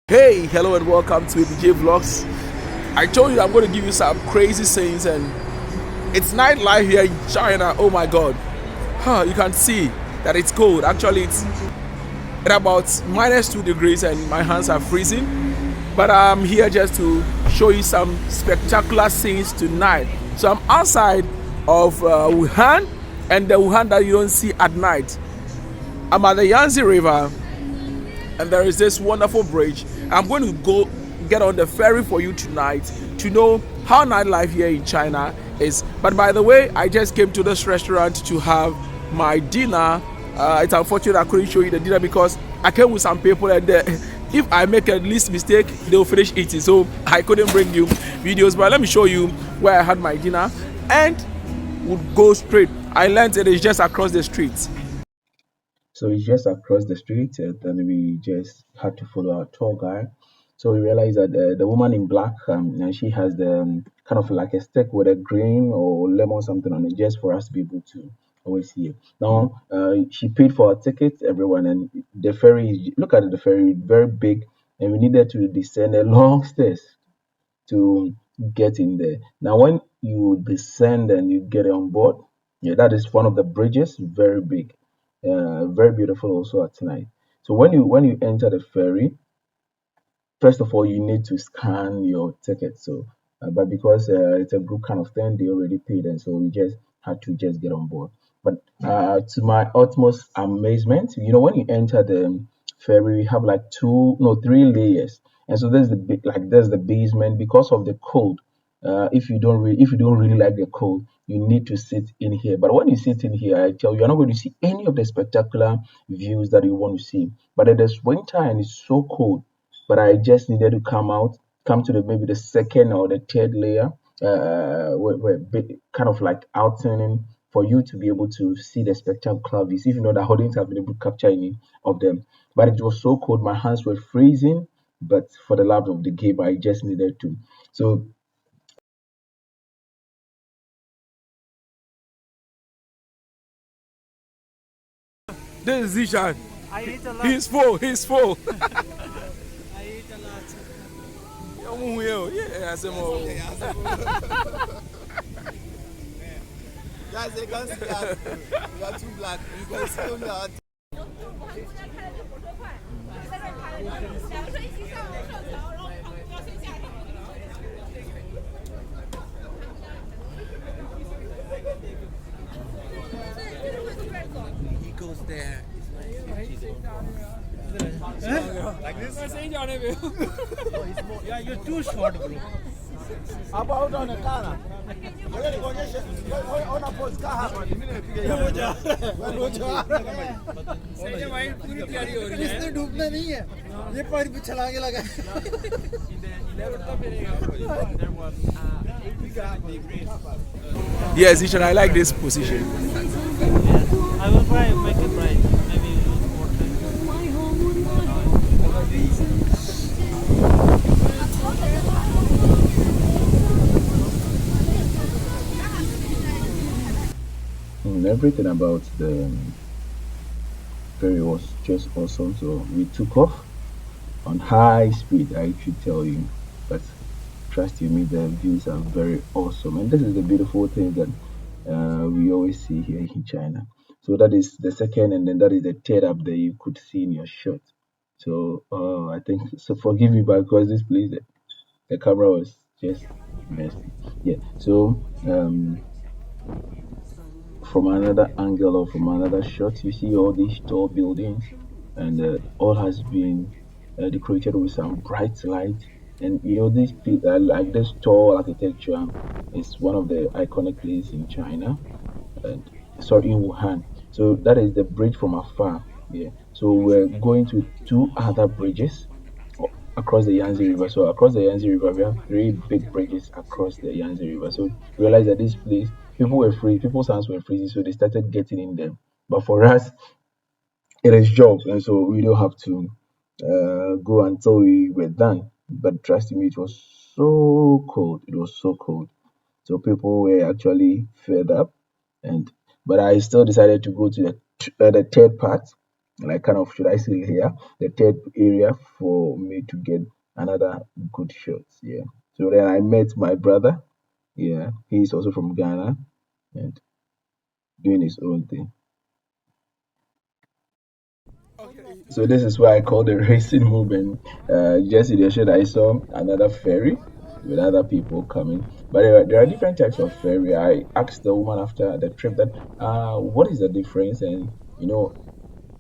Hey, hello and welcome to ABJ Vlogs. I told you I'm going to give you some crazy scenes, and it's nightlife here in China. Oh my god. You can see that it's cold. Actually, it's at about -2 degrees and my hands are freezing. But I'm here just to show you some spectacular scenes tonight. So I'm outside of Wuhan, and the Wuhan that you don't see at night. I'm at the Yangtze River, and there is this wonderful bridge. I'm going to go get on the ferry for you tonight to know how nightlife here in China is. But by the way, I just came to this restaurant to have my dinner. It's unfortunate I couldn't show you the dinner because I came with some people, and if I make a least mistake, they'll finish eating. So I couldn't bring you videos, but let me show you where I had my dinner and would go straight. I learned it is just across the street. So it's just across the street, and we just had to follow our tour guide. So we realized that the woman in black, and she has the kind of like a stick with a green or lemon something on it, just for us to be able to always see it. Now, she paid for our tickets, everyone, and the ferry. Look at it, the ferry, very big, and we needed to descend a long stairs to get in there. Now, when you descend and you get on board, yeah, that is one of the bridges, very big, very beautiful also at night. So when you enter the ferry, first of all, you need to scan your ticket. So, but because it's a group kind of thing, they already paid, and so we just had to just get on board. But to my utmost amazement, when you enter the ferry, we have like two, no, three layers, and so there's the basement because of the cold. If you don't really like the cold, you need to sit in here. But when you sit in here, I tell you, you're not going to see any of the spectacular views that you want to see. But it is winter and it's so cold, but I just needed to come to the maybe the second or the third layer, kind of like outlining for you to be able to see the spectacular views. If you know that audience have been able to capture any of them, but it was so cold, my hands were freezing. But for the love of the game, I just needed to. So This is Zishan. I eat a lot. He's full. He's full. I eat a lot. Yeah, I said more. Guys, they can't see us. We are too black. You can see only our. He goes there. Like this? Yeah, you're too short, bro. About on the car. On a postcard. इसने डूबना नहीं है ये पानी पे छलांग लगा Yes, Zishan, I like this position. I will try make it right. Maybe more time. everything about the ferry was just awesome. So we took off on high speed, I should tell you. But trust you me, the views are very awesome. And this is the beautiful thing that we always see here in China. So that is the second, and then that is the third up there you could see in your shot. So I think so. Forgive me, but because this place, the camera was just messy. Yeah. So from another angle or from another shot, you see all these tall buildings, and all has been decorated with some bright light. And like this tall architecture is one of the iconic places in China, and sorry, in Wuhan. So that is the bridge from afar. Yeah. So we're going to two other bridges across the Yangtze River. So across the Yangtze River, we have three big bridges across the Yangtze River. So realize that this place, people's hands were freezing, so they started getting in them. But for us, it is job, and so we don't have to go until we were done. But trust me, it was so cold. It was so cold. So people were actually fed up, and but I still decided to go to the third part, like kind of should I say here the third area for me to get another good shot. Yeah. So then I met my brother. Yeah, he's also from Ghana and doing his own thing. Okay. So this is why I call the racing movement. Just in the shot, I saw another ferry with other people coming. But there are different types of ferry. I asked the woman after the trip that, what is the difference? And you know,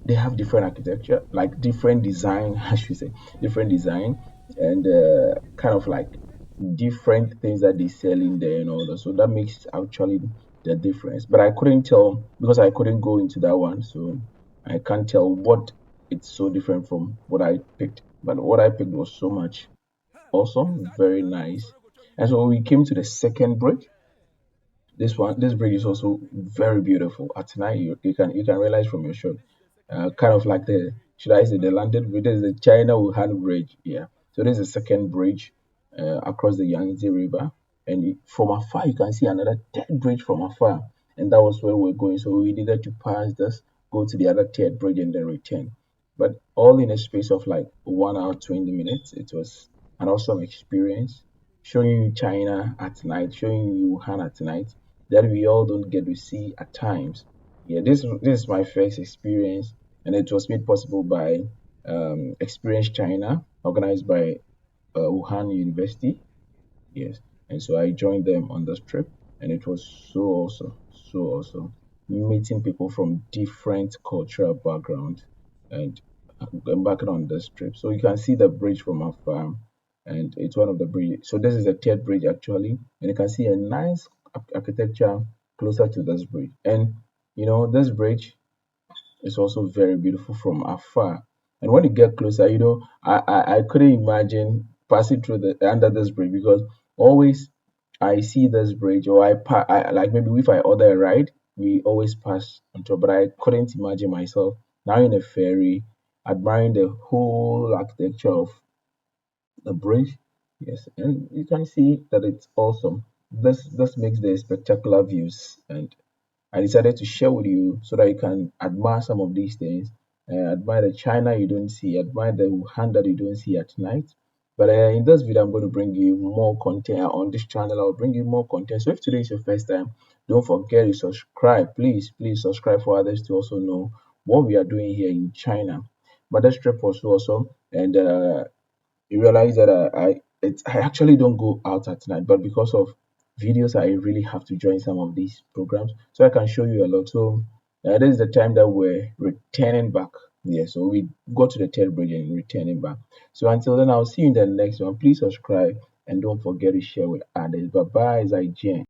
they have different architecture, like different design, I should say, different design, and kind of like different things that they sell in there and all that. So that makes actually the difference. But I couldn't tell because I couldn't go into that one, so I can't tell what it's so different from what I picked. But what I picked was so much awesome, very nice. And so we came to the second bridge. This bridge is also very beautiful. At night, you can realize from your shot, kind of like the should I say the landed bridge? This is the China Wuhan bridge. Yeah. So this is the second bridge across the Yangtze River, and from afar you can see another third bridge from afar, and that was where we're going. So we needed to pass this, go to the other third bridge, and then return. But all in a space of like 1 hour 20 minutes. It was an awesome experience, showing you China at night, showing you Wuhan at night that we all don't get to see at times. Yeah, this is my first experience, and it was made possible by Experience China, organized by Wuhan University. Yes, and so I joined them on this trip, and it was so awesome, so awesome, meeting people from different cultural backgrounds and embarking on this trip. So you can see the bridge from afar, and it's one of the bridges. So this is the third bridge actually, and you can see a nice architecture closer to this bridge. And this bridge is also very beautiful from afar. And when you get closer, I couldn't imagine passing through the under this bridge because always I see this bridge or I like maybe if I order a ride, we always pass on top. But I couldn't imagine myself now in a ferry, admiring the whole architecture of the bridge. Yes, and you can see that it's awesome. This makes the spectacular views, and I decided to share with you so that you can admire some of these things. Admire the China you don't see, admire the Wuhan that you don't see at night. But in this video, I'm going to bring you more content on this channel. I'll bring you more content. So if today is your first time, don't forget to subscribe. Please, please subscribe for others to also know what we are doing here in China. But this trip was so awesome, and you realize that I actually don't go out at night, but because of videos, I really have to join some of these programs so I can show you a lot. So this is the time that we're returning back. Yeah, so we go to the third bridge and returning back. So until then, I'll see you in the next one. Please subscribe and don't forget to share with others. Bye bye, Zai Jian.